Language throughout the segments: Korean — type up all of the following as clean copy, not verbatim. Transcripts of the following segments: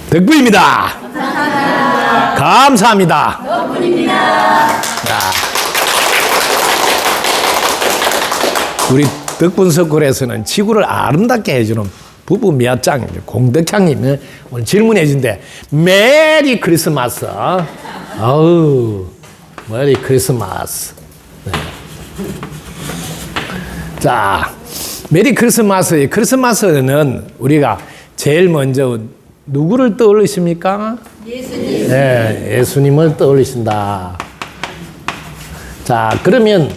덕분입니다. 감사합니다. 덕분입니다. 우리 덕분 서클에서는 지구를 아름답게 해주는 부부 미아짱 공덕향님이 오늘 질문해 준대. 메리 크리스마스. 아우, 메리 크리스마스. 네. 자, 메리 크리스마스. 크리스마스는 우리가 제일 먼저 누구를 떠올리십니까? 예수님. 네, 예수님을 떠올리신다. 자, 그러면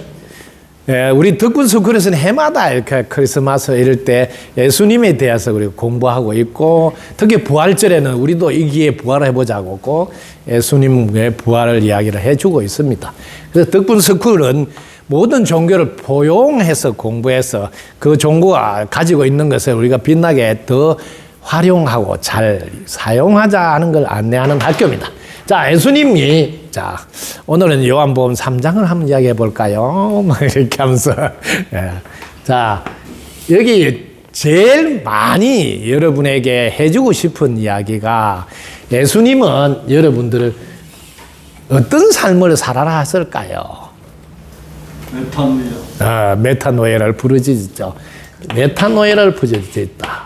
우리 덕분 스쿨에서는 해마다 이렇게 크리스마스 이럴 때 예수님에 대해서 우리가 공부하고 있고, 특히 부활절에는 우리도 이기에 부활을 해보자고 예수님의 부활을 이야기를 해주고 있습니다. 그래서 덕분 스쿨은 모든 종교를 포용해서 공부해서 그 종교가 가지고 있는 것을 우리가 빛나게 더 활용하고 잘 사용하자 하는 걸 안내하는 학교입니다. 자, 예수님이, 자, 오늘은 요한복음 3장을 한번 이야기해 볼까요? 이렇게 하면서. 자, 여기 제일 많이 여러분에게 해주고 싶은 이야기가 예수님은 여러분들을 어떤 삶을 살아라 했을까요? 메타노야. 메타노예를 부르짖었죠. 메타노예를 부르짖었다.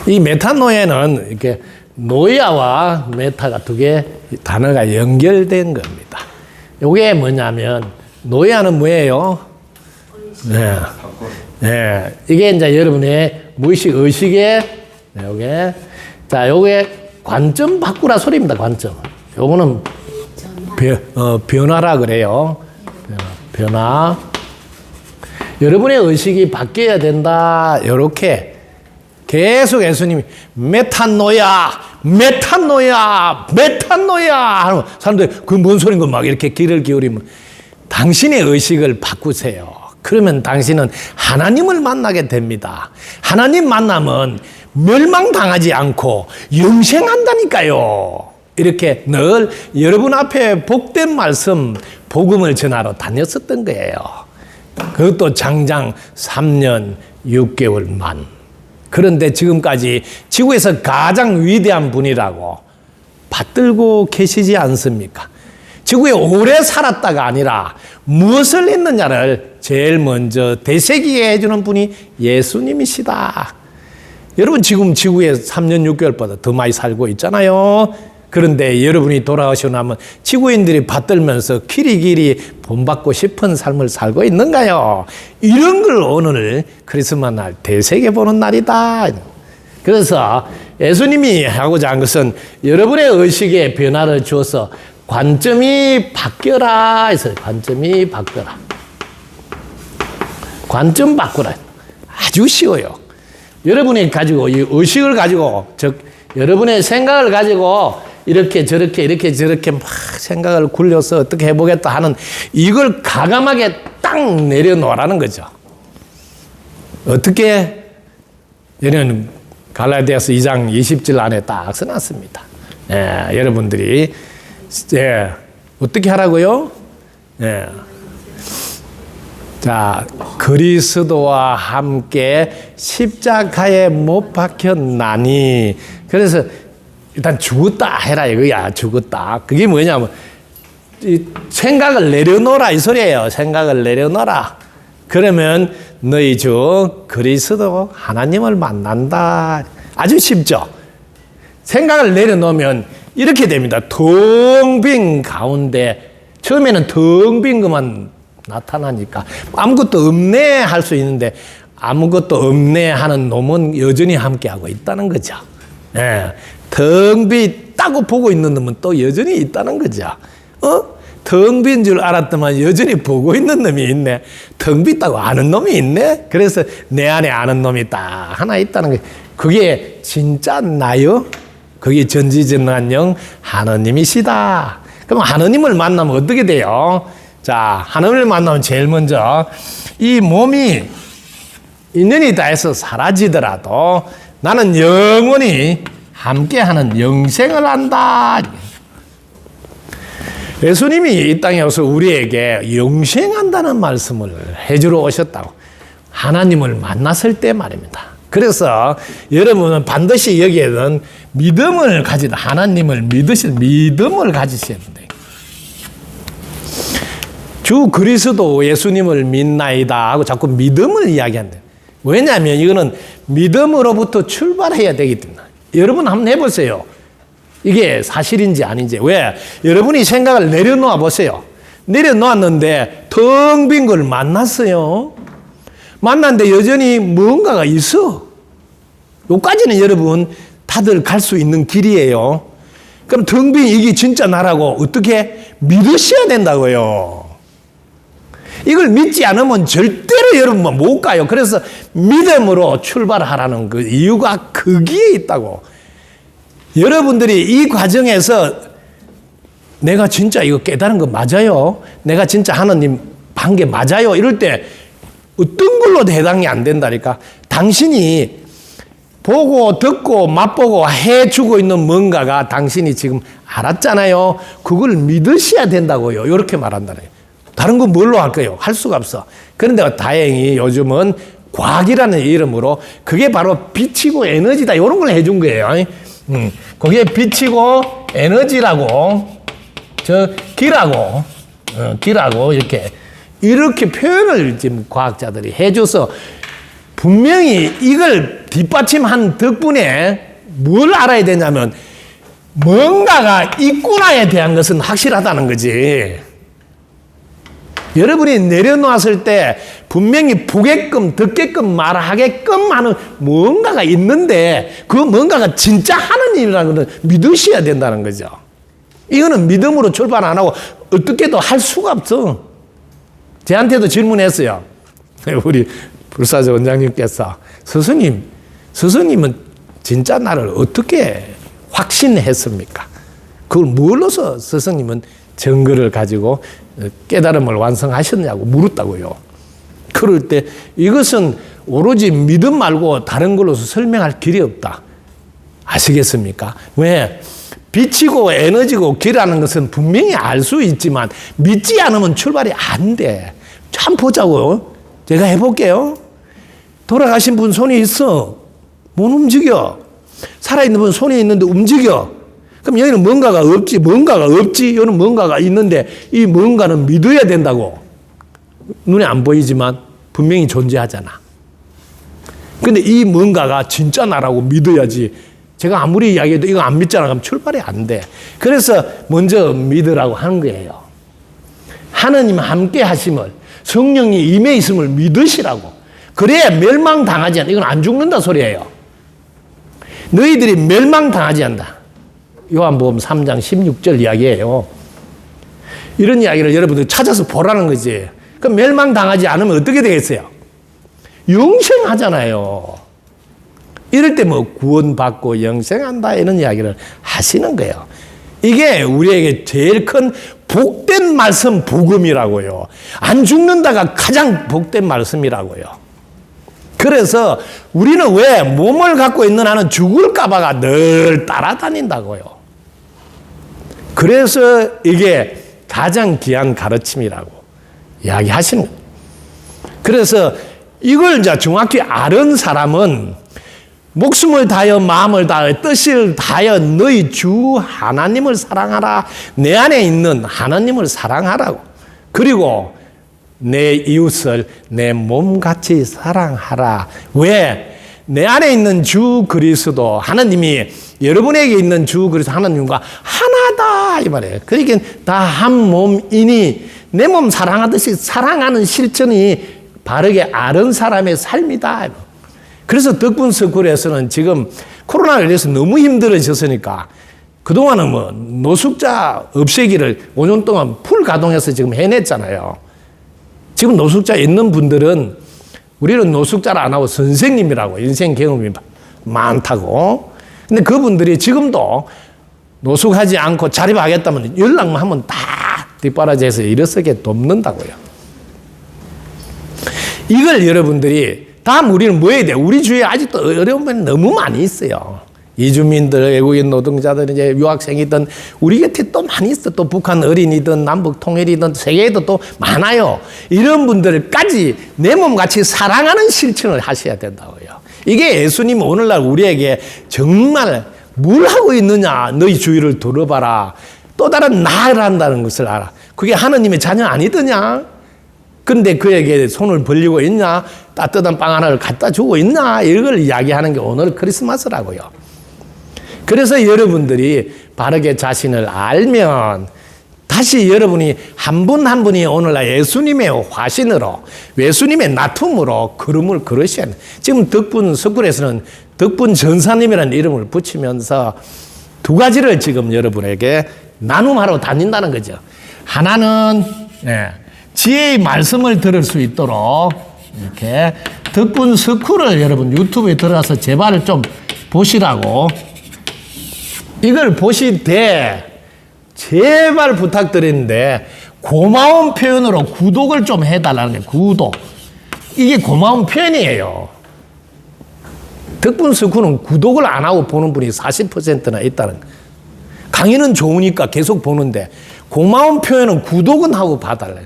이 메타노예는 이렇게 노야와 메타가 두 개 단어가 연결된 겁니다. 이게 뭐냐면, 노야는 뭐예요? 네. 네. 이게 이제 여러분의 무의식 의식에, 요게. 자, 요게 관점 바꾸라 소리입니다, 관점. 요거는 변화라 그래요. 변화. 여러분의 의식이 바뀌어야 된다. 요렇게. 계속 예수님이 메타노야, 메타노야, 메타노야 하는 사람들이 그 뭔 소린가 막 이렇게 귀를 기울이면 당신의 의식을 바꾸세요. 그러면 당신은 하나님을 만나게 됩니다. 하나님 만나면 멸망당하지 않고 영생한다니까요. 이렇게 늘 여러분 앞에 복된 말씀, 복음을 전하러 다녔었던 거예요. 그것도 장장 3년 6개월만. 그런데 지금까지 지구에서 가장 위대한 분이라고 받들고 계시지 않습니까? 지구에 오래 살았다가 아니라 무엇을 했느냐를 제일 먼저 되새기게 해주는 분이 예수님이시다. 여러분 지금 지구에 3년 6개월보다 더 많이 살고 있잖아요. 그런데 여러분이 돌아오시고 나면 지구인들이 받들면서 길이길이 본받고 싶은 삶을 살고 있는가요? 이런 걸 오늘 크리스마스 날 되새겨보는 날이다. 그래서 예수님이 하고자 한 것은 여러분의 의식에 변화를 주어서 관점이 바뀌어라 해서 관점이 바뀌어라. 관점 바꾸라. 아주 쉬워요. 여러분이 가지고 이 의식을 가지고, 즉 여러분의 생각을 가지고 이렇게 저렇게 이렇게 저렇게 막 생각을 굴려서 어떻게 해보겠다 하는 이걸 과감하게 딱 내려놓으라는 거죠. 어떻게? 얘는 갈라디아서 2장 20절 안에 딱 써놨습니다. 여러분들이 어떻게 하라고요? 자, 그리스도와 함께 십자가에 못 박혔나니. 그래서 일단 죽었다 해라 이거야. 죽었다. 그게 뭐냐면 이 생각을 내려놓으라 이 소리예요. 생각을 내려놓으라. 그러면 너희 주 그리스도 하나님을 만난다. 아주 쉽죠. 생각을 내려놓으면 이렇게 됩니다. 텅 빈 가운데 처음에는 텅 빈 것만 나타나니까 아무것도 없네 할 수 있는데 아무것도 없네 하는 놈은 여전히 함께하고 있다는 거죠. 텅 빈다고 보고 있는 놈은 또 여전히 있다는 거죠. 텅 빈 줄 알았더만 여전히 보고 있는 놈이 있네. 텅 빈다고 아는 놈이 있네. 그래서 내 안에 아는 놈이 딱 하나 있다는 거. 그게 진짜 나요? 그게 전지전능한 하나님이시다. 그럼 하나님을 만나면 어떻게 돼요? 자, 하나님을 만나면 제일 먼저 이 몸이 인연이 다해서 사라지더라도 나는 영원히 함께하는 영생을 한다. 예수님이 이 땅에 와서 우리에게 영생한다는 말씀을 해주러 오셨다고. 하나님을 만났을 때 말입니다. 그래서 여러분은 반드시 여기에는 믿음을 가지다. 하나님을 믿으실 믿음을 가지셔야 된다. 주 그리스도 예수님을 믿나이다 하고 자꾸 믿음을 이야기한다. 왜냐하면 이거는 믿음으로부터 출발해야 되기 때문에. 여러분 한번 해보세요. 이게 사실인지 아닌지. 왜? 여러분이 생각을 내려놓아 보세요. 내려놓았는데 텅 빈 걸 만났어요. 만났는데 여전히 뭔가가 있어. 요까지는 여러분 다들 갈 수 있는 길이에요. 그럼 텅 빈 이게 진짜 나라고 어떻게 믿으셔야 된다고요. 이걸 믿지 않으면 절대로 여러분 못 가요. 그래서 믿음으로 출발하라는 그 이유가 거기에 있다고. 여러분들이 이 과정에서 내가 진짜 이거 깨달은 거 맞아요? 내가 진짜 하나님 한 게 맞아요? 이럴 때 어떤 걸로도 해당이 안 된다니까. 당신이 보고 듣고 맛보고 해주고 있는 뭔가가 당신이 지금 알았잖아요. 그걸 믿으셔야 된다고요. 이렇게 말한다는 거예요. 다른 건 뭘로 할까요? 할 수가 없어. 그런데 다행히 요즘은 과학이라는 이름으로 그게 바로 빛이고 에너지다. 이런 걸 해준 거예요. 그게 빛이고 에너지라고 기라고 이렇게 표현을 지금 과학자들이 해줘서 분명히 이걸 뒷받침한 덕분에 뭘 알아야 되냐면 뭔가가 있구나에 대한 것은 확실하다는 거지. 여러분이 내려놓았을 때 분명히 보게끔 듣게끔 말하게끔 하는 뭔가가 있는데 그 뭔가가 진짜 하느님이라는 것을 믿으셔야 된다는 거죠. 이거는 믿음으로 출발 안 하고 어떻게도 할 수가 없어. 저한테도 질문했어요. 우리 불사조 원장님께서 스승님은 진짜 나를 어떻게 확신했습니까? 그걸 뭘로서 스승님은 증거를 가지고 깨달음을 완성하셨냐고 물었다고요. 그럴 때 이것은 오로지 믿음 말고 다른 걸로서 설명할 길이 없다. 아시겠습니까? 왜? 빛이고 에너지고 길이라는 것은 분명히 알 수 있지만 믿지 않으면 출발이 안 돼. 참 보자고요. 제가 해볼게요. 돌아가신 분 손이 있어. 못 움직여. 살아있는 분 손이 있는데 움직여. 그럼 여기는 뭔가가 없지. 여기는 뭔가가 있는데 이 뭔가는 믿어야 된다고. 눈에 안 보이지만 분명히 존재하잖아. 근데 이 뭔가가 진짜 나라고 믿어야지. 제가 아무리 이야기해도 이거 안 믿잖아. 그럼 출발이 안 돼. 그래서 먼저 믿으라고 하는 거예요. 하느님 함께 하심을, 성령이 임해 있음을 믿으시라고. 그래야 멸망당하지 않는다. 이건 안 죽는다 소리예요. 너희들이 멸망당하지 않는다. 요한복음 3장 16절 이야기예요. 이런 이야기를 여러분들 찾아서 보라는 거지. 그럼 멸망당하지 않으면 어떻게 되겠어요? 영생하잖아요. 이럴 때 뭐 구원받고 영생한다 이런 이야기를 하시는 거예요. 이게 우리에게 제일 큰 복된 말씀 복음이라고요. 안 죽는다가 가장 복된 말씀이라고요. 그래서 우리는 왜 몸을 갖고 있는 한은 죽을까 봐가 늘 따라다닌다고요. 그래서 이게 가장 귀한 가르침이라고 이야기하시는 거예요. 그래서 이걸 이제 정확히 아는 사람은 목숨을 다하여 마음을 다하여 뜻을 다하여 너희 주 하나님을 사랑하라. 내 안에 있는 하나님을 사랑하라고. 그리고 내 이웃을 내 몸같이 사랑하라. 왜? 내 안에 있는 주 그리스도 하나님이 여러분에게 있는 주 그리스도 하나님과 하나다 이 말이에요. 그러니까 다 한 몸이니 내 몸 사랑하듯이 사랑하는 실천이 바르게 아는 사람의 삶이다. 그래서 덕분서울에서는 지금 코로나로 인해서 너무 힘들어졌으니까 그동안은 뭐 노숙자 없애기를 5년 동안 풀 가동해서 지금 해냈잖아요. 지금 노숙자 있는 분들은 우리는 노숙자를 안 하고 선생님이라고 인생 경험이 많다고. 근데 그분들이 지금도 노숙하지 않고 자립하겠다면 연락만 하면 다 뒷바라지에서 일어서게 돕는다고요. 이걸 여러분들이 다음 우리는 뭐 해야 돼? 우리 주위에 아직도 어려운 분이 너무 많이 있어요. 이주민들, 외국인 노동자들, 이제 유학생이든 우리 곁에 또 많이 있어. 또 북한 어린이든 남북 통일이든 세계에도 또 많아요. 이런 분들까지 내 몸같이 사랑하는 실천을 하셔야 된다고요. 이게 예수님이 오늘날 우리에게 정말 뭘 하고 있느냐, 너희 주위를 돌아봐라. 또 다른 나를 한다는 것을 알아. 그게 하느님의 자녀 아니더냐? 근데 그에게 손을 벌리고 있냐? 따뜻한 빵 하나를 갖다 주고 있냐? 이걸 이야기하는 게 오늘 크리스마스라고요. 그래서 여러분들이 바르게 자신을 알면 다시 여러분이 한 분 한 분이 오늘날 예수님의 화신으로, 예수님의 나툼으로 걸음을 걸으셔야 돼요. 지금 덕분 석굴에서는 덕분 전사님이라는 이름을 붙이면서 두 가지를 지금 여러분에게 나눔하러 다닌다는 거죠. 하나는 지혜의 말씀을 들을 수 있도록 이렇게 덕분 석굴을 여러분 유튜브에 들어가서 제발 좀 보시라고, 이걸 보실 때 제발 부탁드리는데 고마운 표현으로 구독을 좀 해달라는 거예요. 구독. 이게 고마운 표현이에요. 덕분 석굴은 구독을 안 하고 보는 분이 40%나 있다는 거예요. 강의는 좋으니까 계속 보는데 고마운 표현은 구독은 하고 봐달래요.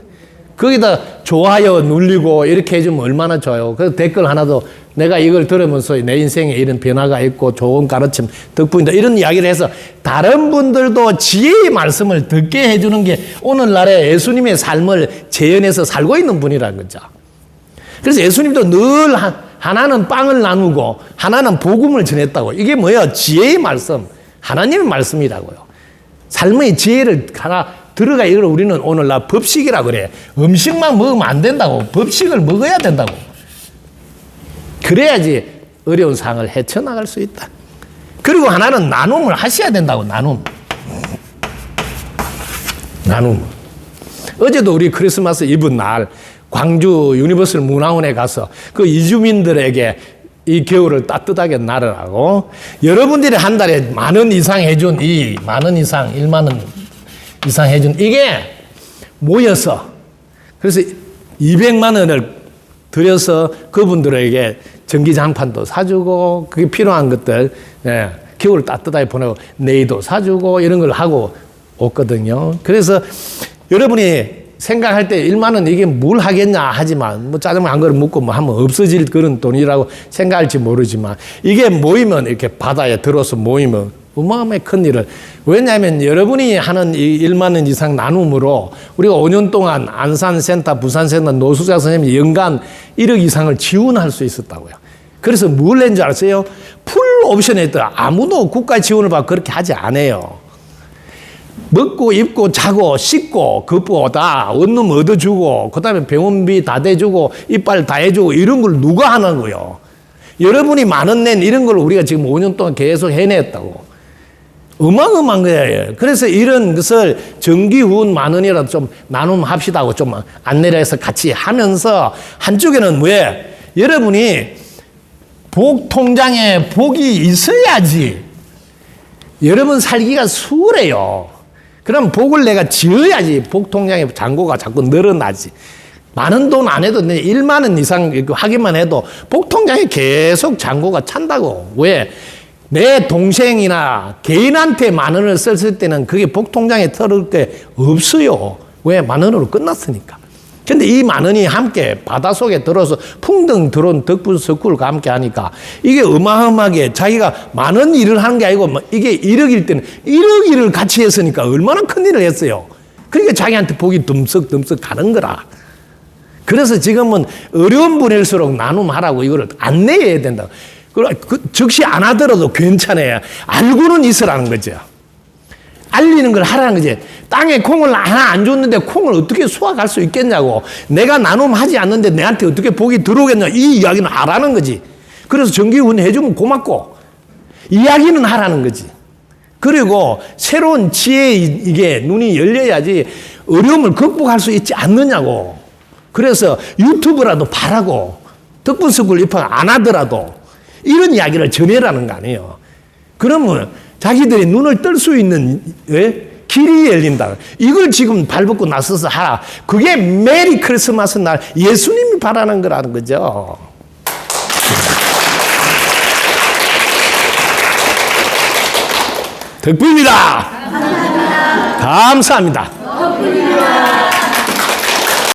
거기다 좋아요 눌리고 이렇게 해주면 얼마나 좋아요. 그래서 댓글 하나도 내가 이걸 들으면서 내 인생에 이런 변화가 있고 좋은 가르침 덕분이다 이런 이야기를 해서 다른 분들도 지혜의 말씀을 듣게 해주는 게 오늘날의 예수님의 삶을 재현해서 살고 있는 분이라는 거죠. 그래서 예수님도 늘 하나는 빵을 나누고 하나는 복음을 전했다고. 이게 뭐예요? 지혜의 말씀, 하나님의 말씀이라고요. 삶의 지혜를 하나 들어가. 이걸 우리는 오늘날 법식이라고 그래. 음식만 먹으면 안 된다고. 법식을 먹어야 된다고. 그래야지 어려운 상황을 헤쳐나갈 수 있다. 그리고 하나는 나눔을 하셔야 된다고. 나눔. 어제도 우리 크리스마스 이브 날 광주 유니버설 문화원에 가서 그 이주민들에게 이 겨울을 따뜻하게 나르라고 여러분들이 한 달에 10,000원 이상 해준 이 10,000원 이상 10,000원 이상 해준 이게 모여서 그래서 200만 원을 들여서 그분들에게 전기장판도 사주고 그게 필요한 것들 겨울 따뜻하게 보내고 네이도 사주고 이런 걸 하고 왔거든요. 그래서 여러분이 생각할 때 1만 원 이게 뭘 하겠냐 하지만 뭐 짜장면 한 그릇 먹고 뭐 하면 없어질 그런 돈이라고 생각할지 모르지만 이게 모이면 이렇게 바다에 들어서 모이면 어마어마하게 큰 일을. 왜냐하면 여러분이 하는 이 1만 원 이상 나눔으로 우리가 5년 동안 안산센터, 부산센터 노수자 선생님이 연간 1억 이상을 지원할 수 있었다고요. 그래서 뭘 낸 줄 아세요? 풀 옵션에 있더라. 아무도 국가 지원을 받고 그렇게 하지 않아요. 먹고 입고 자고 씻고 그거 다 원룸 얻어주고 그다음에 병원비 다 대주고 이빨 다 해주고 이런 걸 누가 하는 거요? 여러분이 10,000원 낸 이런 걸 우리가 지금 5년 동안 계속 해냈다고. 어마어마한 거예요. 그래서 이런 것을 정기후원 10,000원이라도 좀 나눔합시다고 좀 안내를 해서 같이 하면서 한쪽에는 왜? 여러분이 복통장에 복이 있어야지 여러분 살기가 수월해요. 그럼 복을 내가 지어야지 복통장에 잔고가 자꾸 늘어나지. 많은 돈 안 해도 1만 원 이상 하기만 해도 복통장에 계속 잔고가 찬다고. 왜? 내 동생이나 개인한테 10,000원을 썼을 때는 그게 복통장에 털을 게 없어요. 왜? 10,000원으로 끝났으니까. 근데 이 10,000원이 함께 바닷속에 들어서 풍덩 들어온 덕분 석굴과 함께 하니까 이게 어마어마하게 자기가 10,000원 일을 하는 게 아니고 이게 1억일 때는 1억 일을 같이 했으니까 얼마나 큰 일을 했어요. 그러니까 자기한테 복이 듬석듬석 가는 거라. 그래서 지금은 어려운 분일수록 나눔하라고 이거를 안내해야 된다. 즉시 안 하더라도 괜찮아요. 알고는 있으라는 거죠. 알리는 걸 하라는 거지. 땅에 콩을 하나 안 줬는데 콩을 어떻게 수확할 수 있겠냐고. 내가 나눔하지 않는데 내한테 어떻게 복이 들어오겠냐. 이 이야기는 하라는 거지. 그래서 정기후원 해주면 고맙고 이야기는 하라는 거지. 그리고 새로운 지혜 이게 눈이 열려야지 어려움을 극복할 수 있지 않느냐고. 그래서 유튜브라도 바라고 덕분 석굴 입학 안 하더라도 이런 이야기를 전해라는 거 아니에요. 그러면 자기들이 눈을 뜰 수 있는 길이 열린다. 이걸 지금 발벗고 나서서 하라. 그게 메리 크리스마스 날 예수님이 바라는 거라는 거죠. 덕분입니다. 감사합니다. 덕분입니다.